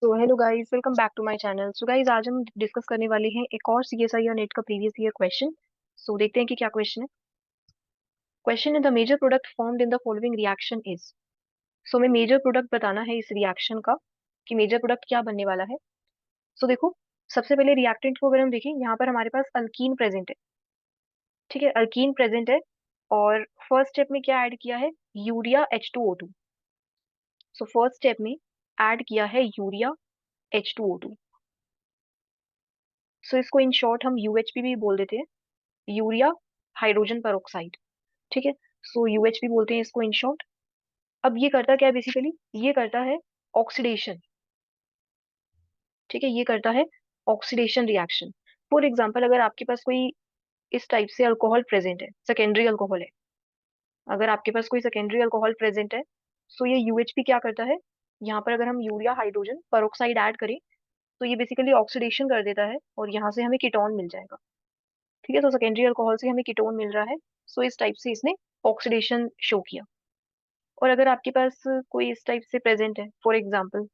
So hello guys, welcome back to my channel. So guys, आज हम discuss करने वाले हैं एक और सीएसआई और नेट का प्रीवियस ईयर क्वेश्चन। सो देखते हैं कि क्या क्वेश्चन है। क्वेश्चन है, the major product formed in the following reaction is. So हमें मेजर प्रोडक्ट बताना है इस रिएक्शन का कि मेजर प्रोडक्ट क्या बनने वाला है। सो देखो, सबसे पहले रिएक्टेंट को अगर हम देखें, यहाँ पर हमारे पास अल्कीन प्रेजेंट है। ठीक है, अल्कीन प्रेजेंट है और फर्स्ट स्टेप में क्या ऐड किया है? Urea H2O2। So first step में ऐड किया है यूरिया H2O2। सो इसको इन शॉर्ट हम यूएचपी भी बोल देते हैं, यूरिया हाइड्रोजन पेरोक्साइड। ठीक है, सो यूएचपी बोलते हैं इसको इन शॉर्ट। अब ये करता क्या है? बेसिकली ये करता है ऑक्सीडेशन। ठीक है, ये करता है ऑक्सीडेशन रिएक्शन। फॉर एग्जाम्पल, अगर आपके पास कोई इस टाइप से अल्कोहल प्रेजेंट है, सेकेंडरी अल्कोहल है, अगर आपके पास कोई सेकेंडरी अल्कोहल प्रेजेंट है, सो ये यूएचपी क्या करता है? यहाँ पर अगर हम यूरिया हाइड्रोजन पेरोक्साइड ऐड करें, तो ये बेसिकली ऑक्सीडेशन कर देता है और यहाँ से हमें कीटोन मिल जाएगा। ठीक है, तो सेकेंडरी अल्कोहल से हमें कीटोन मिल रहा है। सो इस टाइप से इसने ऑक्सीडेशन शो किया। और अगर आपके पास कोई इस टाइप से प्रेजेंट है, फॉर एग्जांपल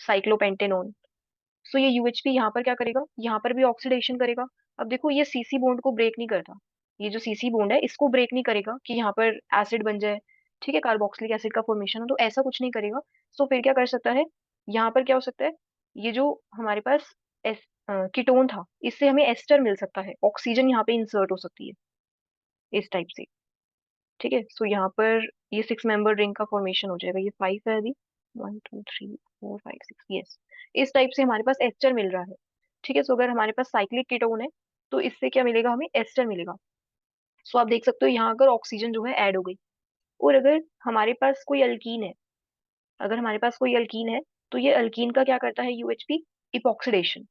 साइक्लोपेंटेनोन, सो ये यूएचपी यहाँ पर क्या करेगा? यहाँ पर भी ऑक्सीडेशन करेगा। अब देखो, ये सीसी बॉन्ड को ब्रेक नहीं करता। ये जो सीसी बॉन्ड है इसको ब्रेक नहीं करेगा कि यहाँ पर एसिड बन जाए। ठीक है, कार्बोक्सिलिक एसिड का फॉर्मेशन हो, तो ऐसा कुछ नहीं करेगा। सो फिर क्या कर सकता है? यहाँ पर क्या हो सकता है? ये जो हमारे पास एस कीटोन था, इससे हमें एस्टर मिल सकता है, ऑक्सीजन यहाँ पे इंसर्ट हो सकती है इस टाइप से। ठीक है, सो यहाँ पर ये 6 मेंबर रिंग का फॉर्मेशन हो जाएगा। ये 5 है अभी, 1 2 3 4 5 6, यस। इस टाइप से हमारे पास एस्टर मिल रहा है। ठीक है, सो अगर हमारे पास साइक्लिक कीटोन है, तो इससे क्या मिलेगा? हमें एस्टर मिलेगा। सो आप देख सकते हो यहाँ अगर ऑक्सीजन जो है ऐड हो गई। और अगर हमारे पास कोई अल्कीन है, अगर हमारे पास कोई अल्कीन है, तो ये अल्कीन का क्या करता है? UHP epoxidation.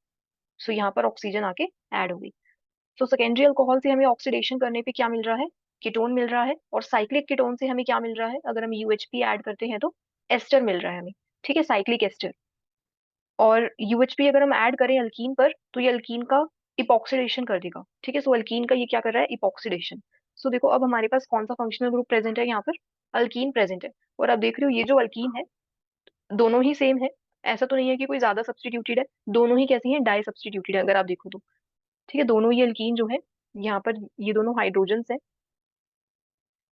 सो यहाँ पर ऑक्सीजन आके ऐड हो गई। तो सेकेंडरी अल्कोहल से हमें ऑक्सीडेशन करने पे क्या मिल रहा है? कीटोन मिल रहा है। और साइक्लिक कीटोन से हमें क्या मिल रहा है? अगर हम यूएचपी ऐड करते हैं तो एस्टर मिल रहा है हमें। ठीक है, साइक्लिक एस्टर। और यूएचपी अगर हम ऐड करें अल्कीन पर, तो ये अल्कीन का इपॉक्सीडेशन कर देगा। ठीक है, सो अल्कीन का ये क्या कर रहा है? इपॉक्सीडेशन। सो देखो, अब हमारे पास कौन सा फंक्शनल ग्रुप प्रेजेंट है यहाँ पर? अल्कीन प्रेजेंट है। और अब देख रहे हो, ये जो अल्कीन है, दोनों ही सेम है। ऐसा तो नहीं है कि कोई ज्यादा सब्स्टिट्यूटेड है, दोनों ही कैसी हैं? डाई सब्स्टिट्यूटेड है, अगर आप देखो तो। ठीक है, दोनों ये अल्कीन जो है, यहाँ पर ये दोनों हाइड्रोजन्स हैं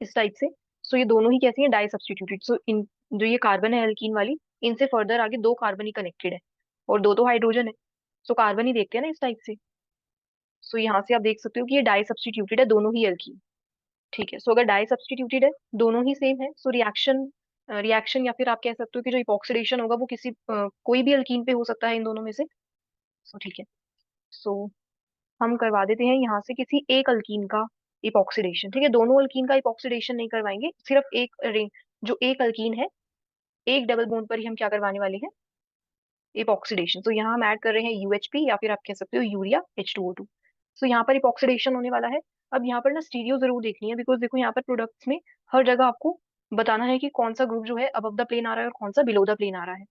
इस टाइप से। सो ये दोनों ही कैसी हैं? Die substituted. सो इन जो ये कार्बन है अल्कीन वाली, इनसे फर्दर आगे दो कार्बन ही कनेक्टेड है और दो तो हाइड्रोजन है। सो कार्बन ही देखते हैं ना इस टाइप से। सो यहाँ से आप देख सकते हो कि ये डाई सब्स्टिट्यूटेड है, दोनों ही अल्कीन। ठीक है, सो अगर डाई सब्स्टिट्यूटेड है, दोनों ही सेम है, सो रिएक्शन रिएक्शन या फिर आप कह सकते हो कि जो इपॉक्सीडेशन होगा वो किसी कोई भी अल्कीन पे हो सकता है इन दोनों में से। सो ठीक है, सो हम करवा देते हैं यहाँ से किसी एक अल्कीन का इपॉक्सीडेशन। ठीक है, दोनों अल्कीन का इपॉक्सीडेशन नहीं करवाएंगे, सिर्फ एक रिंग, जो एक अल्कीन है, एक डबल बॉन्ड पर ही हम क्या करवाने वाले हैं? इपॉक्सीडेशन। तो यहाँ हम ऐड कर रहे हैं यूएचपी या फिर आप कह सकते हो यूरिया H2O2। सो यहाँ पर इपॉक्सीडेशन होने वाला है। अब यहाँ पर ना स्टीरियो जरूर देखनी है, बिकॉज देखो यहाँ पर प्रोडक्ट्स में हर जगह आपको बताना है कि कौन सा ग्रुप जो है अबव द प्लेन आ रहा है और कौन सा बिलो द प्लेन आ रहा है।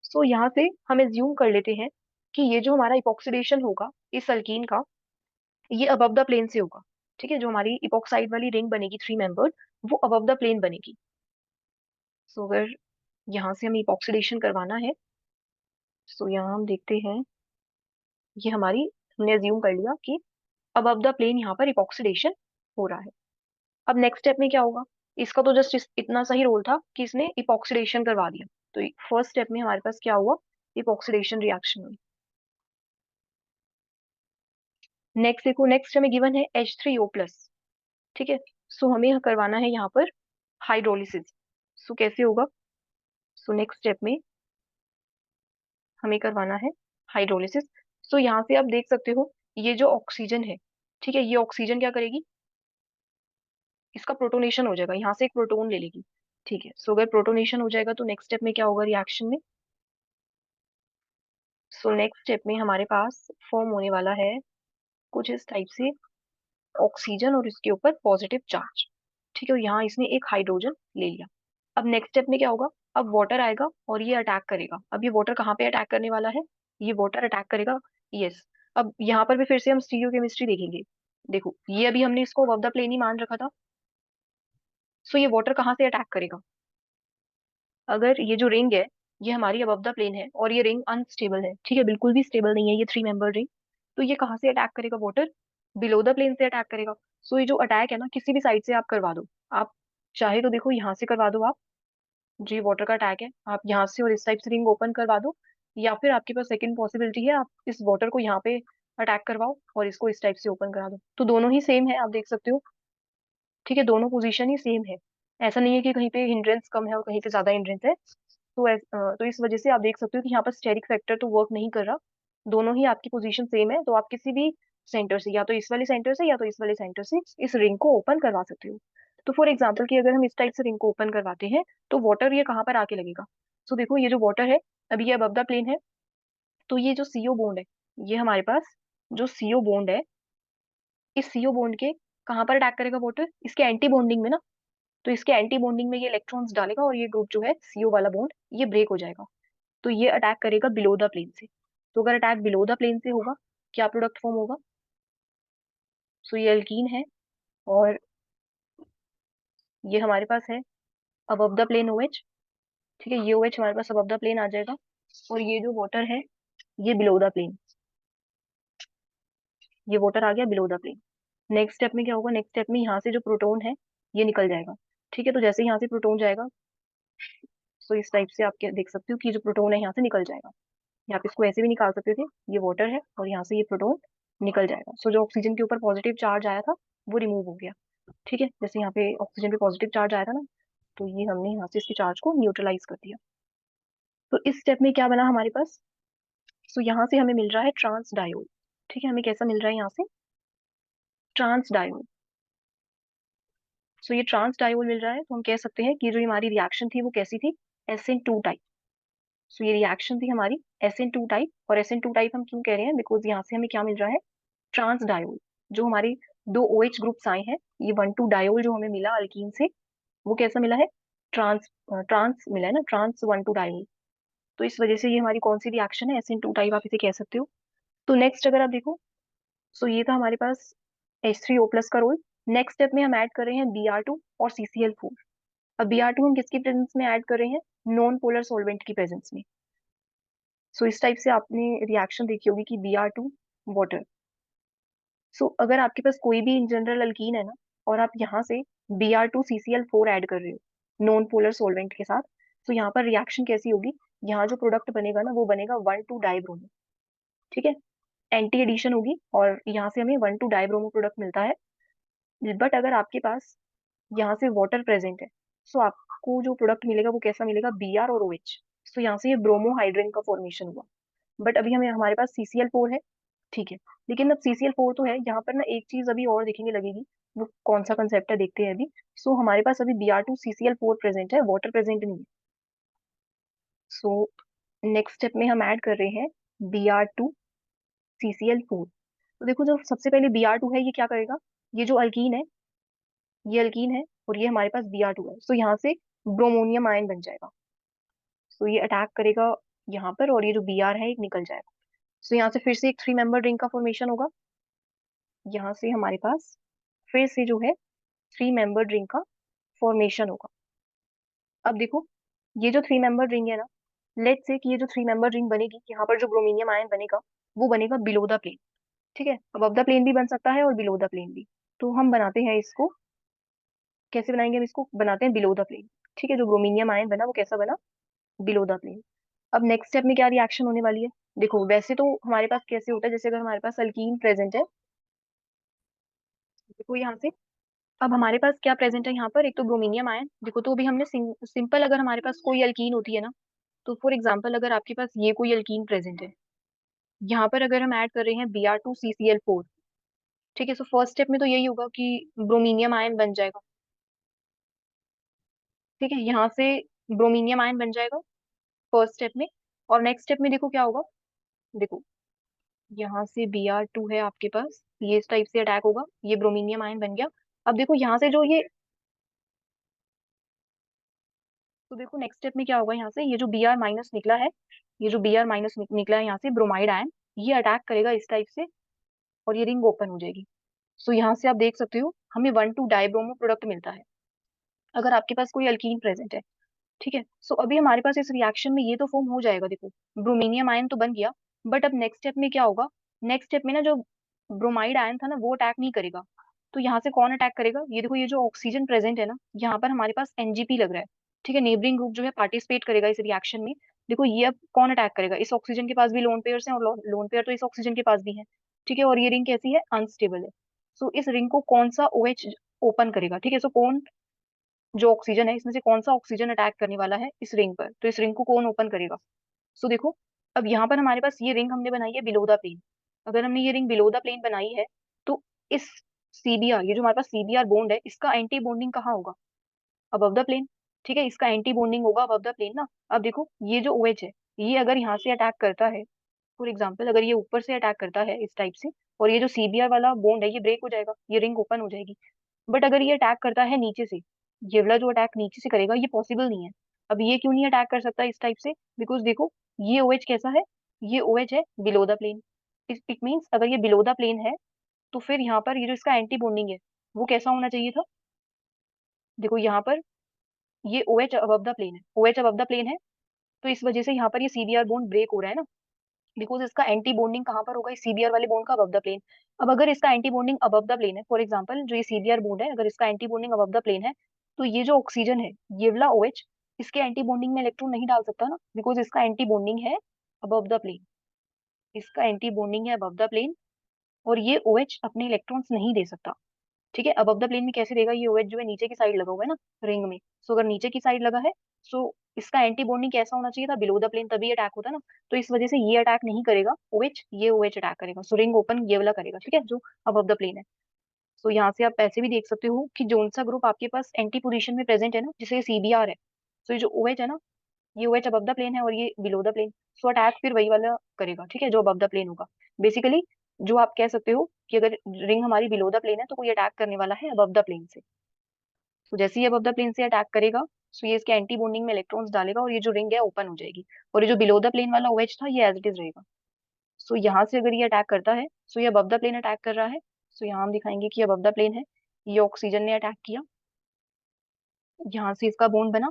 सो यहाँ से हम एज्यूम कर लेते हैं कि ये जो हमारा इपॉक्सीडेशन होगा इस अल्कीन का, ये अबव द प्लेन से होगा। ठीक है, जो हमारी इपॉक्साइड वाली रिंग बनेगी 3 मेंबर्ड, वो अबव द प्लेन बनेगी। सो अगर यहाँ से हमें इपॉक्सीडेशन करवाना है, सो यहाँ हम देखते हैं, ये हमारी, हमने अज्यूम कर लिया कि अबव द प्लेन यहाँ पर इपॉक्सीडेशन हो रहा है। अब नेक्स्ट स्टेप में क्या होगा? इसका तो जस्ट इतना सा ही रोल था कि इसने इपॉक्सीडेशन करवा दिया। तो फर्स्ट स्टेप में हमारे पास क्या हुआ? इपॉक्सीडेशन रिएक्शन हुई। नेक्स्ट देखो, नेक्स्ट हमें गिवन है H3O+। ठीक है, सो हमें करवाना है यहाँ पर हाइड्रोलिसिस। सो कैसे होगा? सो नेक्स्ट स्टेप में हमें करवाना है हाइड्रोलिसिस। सो यहाँ से आप देख सकते हो, ये जो ऑक्सीजन है, ठीक है, ये ऑक्सीजन क्या करेगी? इसका प्रोटोनेशन हो जाएगा, यहाँ से एक प्रोटोन ले लेगी। ठीक है, सो अगर प्रोटोनेशन हो जाएगा तो नेक्स्ट स्टेप में क्या होगा रिएक्शन में? सो नेक्स्ट स्टेप में हमारे पास फॉर्म होने वाला है कुछ इस टाइप से, ऑक्सीजन और इसके ऊपर पॉजिटिव चार्ज। ठीक है, यहाँ इसने एक हाइड्रोजन ले लिया। अब नेक्स्ट स्टेप में क्या होगा? अब वाटर आएगा और ये अटैक करेगा। अब ये वाटर कहाँ पे अटैक करने वाला है? ये वाटर अटैक करेगा, यस। अब यहाँ पर भी फिर से हम स्टीरियोकेमिस्ट्री देखेंगे। देखो, ये अभी हमने इसको अबव द प्लेन ही मान रखा था। सो ये वाटर कहाँ से अटैक करेगा? अगर ये जो रिंग है, ये हमारी अबव द प्लेन है और ये रिंग अनस्टेबल है, ठीक है, बिल्कुल भी स्टेबल नहीं है ये 3 मेंबर रिंग। तो ये कहाँ से अटैक करेगा वाटर? बिलो द प्लेन से अटैक करेगा। सो ये जो अटैक है ना, किसी भी साइड से आप करवा दो। आप चाहे तो देखो यहाँ से करवा दो आप, जो ये वाटर का अटैक है आप यहाँ से और इस टाइप से रिंग ओपन करवा दो, या फिर आपके पास सेकंड पॉसिबिलिटी है, आप इस वाटर को यहाँ पे अटैक करवाओ और इसको इस टाइप से ओपन करा दो। तो दोनों ही सेम है, आप देख सकते हो, ठीक है, दोनों पोजीशन ही सेम है। ऐसा नहीं है कि कहीं पे हिंड्रेंस कम है और कहीं पे ज्यादा हिंड्रेंस है। तो इस वजह से आप देख सकते हो कि यहाँ पर स्टेरिक फैक्टर तो वर्क नहीं कर रहा। दोनों ही आपकी पोजीशन सेम है, तो आप किसी भी सेंटर से, या तो इस वाले सेंटर से या तो इस वाले सेंटर से इस रिंग को ओपन करवा सकते हो। तो फॉर एग्जाम्पल कि अगर हम इस टाइप से रिंग को ओपन करवाते हैं तो वाटर ये कहाँ पर आके लगेगा? सो देखो ये जो वाटर है, अभी ये अबव द प्लेन है, तो ये जो सीओ बॉन्ड है, ये हमारे पास जो सीओ बॉन्ड है, इस सीओ बॉन्ड के कहाँ पर अटैक करेगा वाटर? इसके एंटी बॉन्डिंग में ना। तो इसके एंटी बॉन्डिंग में ये इलेक्ट्रॉन्स डालेगा और ये ग्रुप जो है सीओ वाला बॉन्ड ये ब्रेक हो जाएगा। तो ये अटैक करेगा बिलो द प्लेन से। तो अगर अटैक बिलो द प्लेन से होगा, क्या प्रोडक्ट फॉर्म होगा? सो ये अल्कीन है और ये हमारे पास है अबव द प्लेन ओएच, ठीक है, ये ओएच हमारे पास अबव द प्लेन आ जाएगा और ये जो वाटर है ये बिलो द प्लेन, ये वाटर आ गया below the plane. Next step में क्या होगा? नेक्स्ट स्टेप में यहाँ से जो प्रोटोन है ये निकल जाएगा, ठीक है। तो जैसे यहाँ से प्रोटोन जाएगा, तो इस टाइप से आप क्या देख सकते हो कि जो प्रोटोन है यहाँ से निकल जाएगा। आप इसको ऐसे भी निकाल सकते थे, ये वाटर है और यहाँ से ये प्रोटोन निकल जाएगा। सो जो ऑक्सीजन के ऊपर पॉजिटिव चार्ज आया था वो रिमूव हो गया, ठीक है। जैसे यहाँ पे ऑक्सीजन पे पॉजिटिव चार्ज आया था ना, तो ये हमने यहाँ से इसके चार्ज को न्यूट्रलाइज कर दिया। तो इस स्टेप में क्या बना हमारे पास? सो यहाँ से हमें मिल रहा है ट्रांस डायोल, ठीक है। हमें कैसा मिल रहा है यहाँ से? Trans diol. सो ये ट्रांस डायोल मिल रहा है, तो हम कह सकते हैं कि जो हमारी रिएक्शन थी वो कैसी थी? SN2 type. सो ये रिएक्शन थी हमारी SN2 टाइप। और SN2 टाइप हम क्यों कह रहे हैं? बिकॉज यहाँ से हमें क्या मिल रहा है? Trans diol. जो हमारी दो OH ग्रुप्स आए हैं, ये 1,2 डायोल जो हमें मिला अल्कीन से, वो कैसा मिला है? ट्रांस ट्रांस मिला है ना, ट्रांस 1,2 डायोल। तो इस वजह से ये हमारी कौन सी रिएक्शन है? SN2 टाइप आप इसे कह सकते हो। तो नेक्स्ट अगर आप देखो, सो ये था हमारे पास H3O+ का रोल। नेक्स्ट स्टेप में हम ऐड कर रहे हैं Br2 और CCl4। अब Br2 हम किसकी प्रेजेंस में ऐड कर रहे हैं? नॉन पोलर सॉल्वेंट की प्रेजेंस में। सो इस टाइप से आपने रिएक्शन देखी होगी कि Br2 वाटर। सो अगर आपके पास कोई भी इन जनरल अल्कीन है ना, और आप यहाँ से Br2CCl4 ऐड कर रहे हो नॉन पोलर सॉल्वेंट के साथ, तो यहाँ पर रिएक्शन कैसी होगी? यहाँ जो प्रोडक्ट बनेगा ना वो बनेगा 1,2 डाइब्रोमो, ठीक है। एंटी एडिशन होगी और यहाँ से हमें 1,2 डाइब्रोमो प्रोडक्ट मिलता है। बट अगर आपके पास यहाँ से वाटर प्रेजेंट है, सो आपको जो प्रोडक्ट मिलेगा वो कैसा मिलेगा? Br और OH। सो यहाँ से ये ब्रोमो हाइड्रेन का फॉर्मेशन हुआ। बट अभी हमें हमारे पास CCl4 है, ठीक है। लेकिन अब CCl4 तो है, यहाँ पर ना एक चीज अभी और दिखने लगेगी। वो कौन सा कंसेप्ट है देखते हैं अभी। सो हमारे पास अभी Br2CCl4 प्रेजेंट है, वाटर प्रेजेंट नहीं है। सो नेक्स्ट स्टेप में हम ऐड कर रहे हैं Br2CCl4। तो देखो जो सबसे पहले Br2 है ये क्या करेगा? ये जो अल्कीन है, ये अल्कीन है और ये हमारे पास Br2 है, सो यहाँ से ब्रोमोनियम आयन बन जाएगा। सो ये अटैक करेगा यहाँ पर और ये जो Br है एक निकल जाएगा। सो यहाँ से फिर से एक 3 मेंबर रिंग का फॉर्मेशन होगा। यहाँ से हमारे पास फिर से जो है 3 मेंबर रिंग का फॉर्मेशन होगा। अब देखो ये जो 3 मेंबर रिंग है ना, लेट्स से कि ये जो 3 मेंबर रिंग बनेगी, यहाँ पर जो ब्रोमीनियम आयन बनेगा वो बनेगा बिलो द प्लेन, ठीक है। अबव द प्लेन भी बन सकता है और बिलो द प्लेन भी। तो हम बनाते हैं इसको, कैसे बनाएंगे? हम इसको बनाते हैं बिलो द प्लेन, ठीक है। जो ब्रोमीनियम आयन बना वो कैसा बना? Below the plane. अब नेक्स्ट स्टेप में क्या रिएक्शन होने वाली है? देखो वैसे तो हमारे पास कैसे होता है, जैसे अगर हमारे पास अल्कीन प्रेजेंट है, देखो यहाँ से, अब हमारे पास क्या प्रेजेंट है यहाँ पर? एक तो ब्रोमीनियम आयन, देखो तो अभी हमने सिंपल अगर हमारे पास कोई अल्कीन होती है ना, तो फॉर एग्जाम्पल अगर आपके पास ये कोई अल्कीन प्रेजेंट है, यहाँ पर अगर हम ऐड कर रहे हैं Br2CCl4, ठीक है। सो फर्स्ट स्टेप में तो यही होगा कि ब्रोमीनियम आयन बन जाएगा, ठीक है, यहाँ से ब्रोमीनियम आयन बन जाएगा फर्स्ट स्टेप में। और नेक्स्ट स्टेप में देखो क्या होगा? देखो यहाँ से Br2 है आपके पास, ये इस टाइप से अटैक होगा, ये ब्रोमीनियम आयन बन गया। अब देखो यहाँ से जो ये, तो देखो नेक्स्ट स्टेप में क्या होगा? यहाँ से ये जो Br- निकला है, ये जो Br- निकला है यहाँ से ब्रोमाइड आयन, ये अटैक करेगा इस टाइप से और ये रिंग ओपन हो जाएगी। सो यहाँ से आप देख सकते हो हमें 1,2 डाइब्रोमो प्रोडक्ट मिलता है अगर आपके पास कोई अल्कीन प्रेजेंट है। ठीक है। सो अभी हमारे पास इस रिएक्शन में ये तो फॉर्म हो जाएगा, देखो ब्रोमीनियम आयन तो बन गया। बट अब नेक्स्ट स्टेप में क्या होगा, नेक्स्ट स्टेप में ना जो ब्रोमाइड आयन था ना वो अटैक नहीं करेगा। तो यहाँ से कौन अटैक करेगा, ये देखो ये जो ऑक्सीजन प्रेजेंट है ना यहाँ पर हमारे पास एनजीपी लग रहा है। ठीक है, नेबरिंग ग्रुप जो है पार्टिसिपेट करेगा इस रिएक्शन में। देखो ये अब कौन अटैक करेगा, इस ऑक्सीजन के पास भी लोन पेयर्स हैं और लोन पेयर तो इस ऑक्सीजन के पास भी है। ठीक है, और ये रिंग कैसी है, अनस्टेबल है। सो इस रिंग को कौन सा OH ओपन करेगा, ठीक है। सो कौन, जो ऑक्सीजन है इसमें से कौन सा ऑक्सीजन अटैक करने वाला है इस रिंग पर, तो इस रिंग को कौन ओपन करेगा। सो देखो अब यहाँ पर हमारे पास ये रिंग हमने बनाई है बिलो द प्लेन। अगर हमने ये रिंग बिलो द प्लेन बनाई है तो इस सीबीआर, ये जो हमारे पास सीबीआर बॉन्ड है इसका एंटी बॉन्डिंग कहाँ होगा, अबव द प्लेन। ठीक है, इसका एंटी बॉन्डिंग होगा अबव द प्लेन ना। अब देखो ये जो OH है ये अगर यहाँ से अटैक करता है, फॉर एग्जाम्पल अगर ये ऊपर से अटैक करता है इस टाइप से, और ये जो सीबीआर वाला बॉन्ड है ये ब्रेक हो जाएगा, ये रिंग ओपन हो जाएगी। बट अगर ये अटैक करता है नीचे से, ये वाला जो अटैक नीचे से करेगा ये पॉसिबल नहीं है। अब ये क्यों नहीं अटैक कर सकता इस टाइप से, बिकॉज देखो ये OH कैसा है, ये OH है below the plane. It means अगर ये बिलो द प्लेन है तो फिर यहाँ पर ये जो इसका एंटी बॉन्डिंग है वो कैसा होना चाहिए था। देखो यहाँ पर ये OH अबव द प्लेन है, OH अबव द प्लेन है, तो इस वजह से यहाँ पर ये सीबीआर बॉन्ड ब्रेक हो रहा है ना। बिकॉज इसका एंटी बॉन्डिंग कहाँ पर होगा, इस सीबीआर वाले बॉन्ड का अबव द प्लेन। अब अगर इसका anti bonding above the plane है, फॉर एग्जांपल जो ये सीबीआर बॉन्ड है अगर इसका anti bonding above the plane है, तो ये जो ऑक्सीजन है ये वाला OH इसके एंटी बॉन्डिंग में इलेक्ट्रॉन नहीं डाल सकता ना, बिकॉज इसका एंटी बॉन्डिंग है अबव द प्लेन। इसका एंटी बॉन्डिंग है अबव द प्लेन और ये OH अपने इलेक्ट्रॉन्स नहीं दे सकता। ठीक है, अबव द प्लेन में कैसे देगा, ये OH जो है नीचे की साइड लगा हुआ है ना रिंग में। सो अगर नीचे की साइड लगा है, सो इसका एंटी बॉन्डिंग कैसा होना चाहिए था, बिलो द प्लेन, तभी अटैक होता ना। तो इस वजह से ये अटैक नहीं करेगा OH, ये OH अटैक करेगा। सो रिंग ओपन ये वाला करेगा, ठीक है, जो अबव द प्लेन है। सो यहाँ से आप ऐसे भी देख सकते हो कि जोन सा ग्रुप आपके पास एंटी पोजीशन में प्रेजेंट है ना, जिसे CBR है। सो ये जो OH है ना, ये OH अबव द प्लेन है और ये below the plane. So attack फिर वही वाला करेगा, ठीक है, जो अबव द प्लेन होगा। बेसिकली जो आप कह सकते हो कि अगर रिंग हमारी बिलो द प्लेन है तो कोई अटैक करने वाला है अबव द प्लेन से। तो जैसे ही अबव द प्लेन से अटैक करेगा, सो ये इसके एंटी बॉन्डिंग में इलेक्ट्रॉन्स डालेगा और ये जो रिंग है ओपन हो जाएगी। और ये जो बिलो द प्लेन वाला OH था ये एज इट इज रहेगा। सो यहाँ से अगर ये अटैक करता है, सो ये अबव द प्लेन अटैक कर रहा है। सो यहाँ हम दिखाएंगे कि अबव द प्लेन है, ये ऑक्सीजन ने अटैक किया, यहाँ से इसका बॉन्ड बना।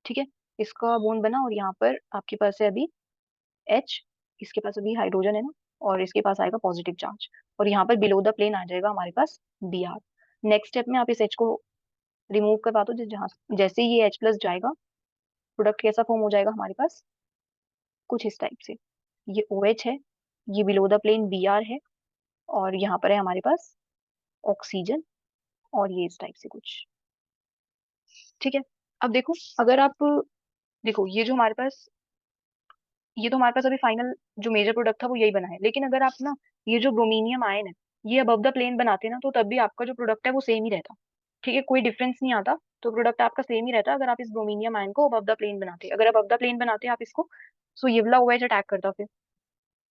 ठीक है, इसका बॉन्ड बना और यहाँ पर आपके पास है अभी H, इसके पास अभी हाइड्रोजन है ना, और इसके पास आएगा पॉजिटिव चार्ज। और यहाँ पर बिलो द प्लेन आ जाएगा हमारे पास Br। नेक्स्ट स्टेप में आप इस H को रिमूव करवा दो, जहाँ जैसे ही ये H+ जाएगा, प्रोडक्ट कैसा फॉर्म हो जाएगा हमारे पास, कुछ इस टाइप से। ये OH है, ये बिलो द प्लेन Br है, और यहाँ पर है हमारे पास ऑक्सीजन, और ये इस टाइप से कुछ। ठीक है, अब देखो अगर आप देखो ये जो हमारे पास, ये तो हमारे पास अभी फाइनल जो मेजर प्रोडक्ट था वो यही बना है। लेकिन अगर आप ना ये जो ब्रोमीनियम आयन है ये अबव द प्लेन बनाते ना, तो तब भी आपका जो प्रोडक्ट है वो सेम ही रहता। ठीक है, कोई डिफरेंस नहीं आता, तो प्रोडक्ट आपका सेम ही रहता अगर आप इस ब्रोमीनियम आयन को अबव द प्लेन बनाते। अगर अबव द प्लेन बनाते आप इसको, सो ये वाला OH अटैक करता फिर।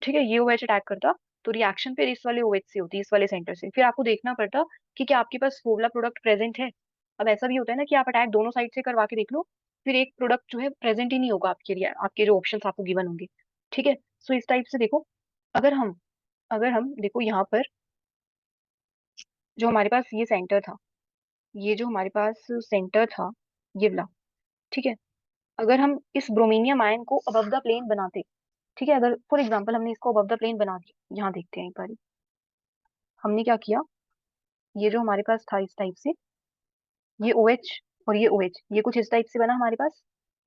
ठीक है, ये OH अटैक करता, तो रिएक्शन फिर इस वाले OH से होती, इस वाले सेंटर से। फिर आपको देखना पड़ता कि क्या आपके पास वो वाला प्रोडक्ट प्रेजेंट है। अब ऐसा भी होता है ना कि आप अटैक दोनों साइड से करवा के देख लो, फिर एक प्रोडक्ट जो है प्रेजेंट ही नहीं होगा आपके लिए, आपके जो ऑप्शंस आपको गिवन होंगे। ठीक है, सो इस टाइप से देखो, अगर हम देखो यहाँ पर जो हमारे पास ये सेंटर था, ये जो हमारे पास सेंटर था ये वाला, ठीक है, अगर हम इस ब्रोमीनियम आयन को अबव द प्लेन बनाते, ठीक है, अगर फॉर एग्जांपल हमने इसको अबव द प्लेन बना दिया, यहाँ देखते हैं एक बार हमने क्या किया। ये जो हमारे पास था इस टाइप से, ये OH और ये OH, ये कुछ इस टाइप से बना हमारे पास,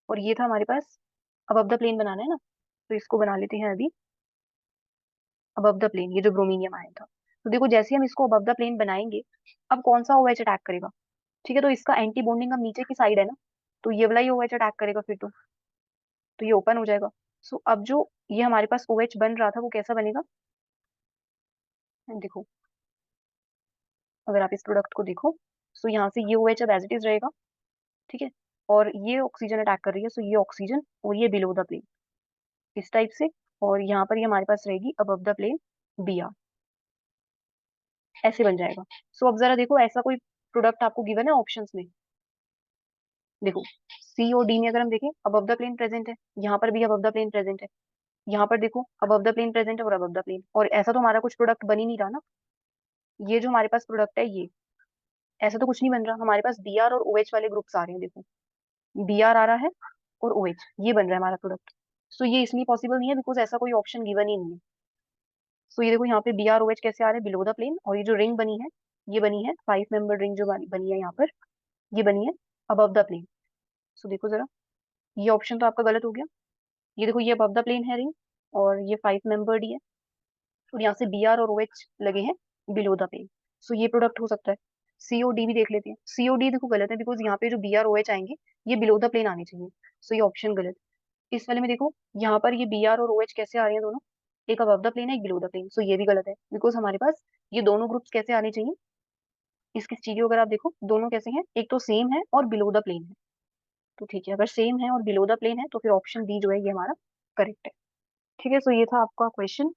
और ये था हमारे पास अबव द प्लेन बनाना है ना, तो इसको बना लेते हैं अभी अबव द प्लेन, ये जो ब्रोमीनियम आयन था। तो देखो जैसे ही हम इसको अबव द प्लेन बनाएंगे, अब कौन सा OH अटैक करेगा, ठीक है, तो इसका एंटी बॉन्डिंग अब नीचे की साइड है ना, तो ये वाला ही OH अटैक करेगा फिर तो ये ओपन हो जाएगा। सो अब जो ये हमारे पास OH बन रहा था वो कैसा बनेगा, देखो अगर आप इस प्रोडक्ट को देखो, सो यहाँ से ये OH अब एज इट इज रहेगा। ठीक है, और ये ऑक्सीजन अटैक कर रही है, सो ये ऑक्सीजन और ये बिलो द प्लेन इस टाइप से, और यहाँ पर ये हमारे पास रहेगी अबव द प्लेन Br, ऐसे बन जाएगा। सो अब जरा देखो ऐसा कोई प्रोडक्ट आपको गिवन है ऑप्शंस में, देखो C और D में अगर हम देखें अबव द प्लेन प्रेजेंट है, यहाँ पर भी अबव द प्लेन प्रेजेंट है, यहाँ पर देखो अबव द प्लेन प्रेजेंट है और अबव द प्लेन, और ऐसा तो हमारा कुछ प्रोडक्ट बन ही नहीं रहा ना। ये जो हमारे पास प्रोडक्ट है ये ऐसा तो कुछ नहीं बन रहा, हमारे पास Br और OH वाले ग्रुप्स आ रहे हैं देखो। बी आर आ रहा है और ओ एच, ये बन रहा है हमारा प्रोडक्ट। सो ये इसलिए पॉसिबल नहीं है बिकॉज ऐसा कोई ऑप्शन गिवन ही नहीं है। सो ये देखो यहाँ पे बी आर ओ एच कैसे आ रहे हैं, बिलो द प्लेन, और ये जो रिंग बनी है, ये बनी है 5 मेंबर रिंग जो बनी है यहाँ पर, ये बनी है अबव द प्लेन। सो देखो जरा, ये ऑप्शन तो आपका गलत हो गया। ये देखो, ये अबव द प्लेन है रिंग, और ये 5 मेंबर्ड ही है, और यहाँ से बी आर और ओ एच लगे हैं बिलो द प्लेन। सो ये प्रोडक्ट हो सकता है। सी ओ डी भी देख लेते हैं। सी ओ डी देखो गलत है बिकॉज यहाँ पे जो बी आर ओ एच आएंगे, ये बिलो द प्लेन आने चाहिए। सो ये ऑप्शन गलत। इस वाले में देखो, यहाँ पर ये बी आर और ओ एच कैसे आ रहे हैं दोनों, एक अबव द प्लेन है, एक बिलो द प्लेन। सो ये भी गलत है बिकॉज हमारे पास ये दोनों ग्रुप्स कैसे आने चाहिए, इसकी चीजों अगर आप देखो दोनों कैसे हैं, एक तो सेम है और बिलो द प्लेन है। तो ठीक है, अगर सेम है और बिलो द प्लेन है तो फिर ऑप्शन बी जो है ये हमारा करेक्ट है। ठीक है, सो ये था आपका question.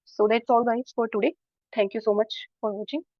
So that's all guys for today. Thank you so much for watching.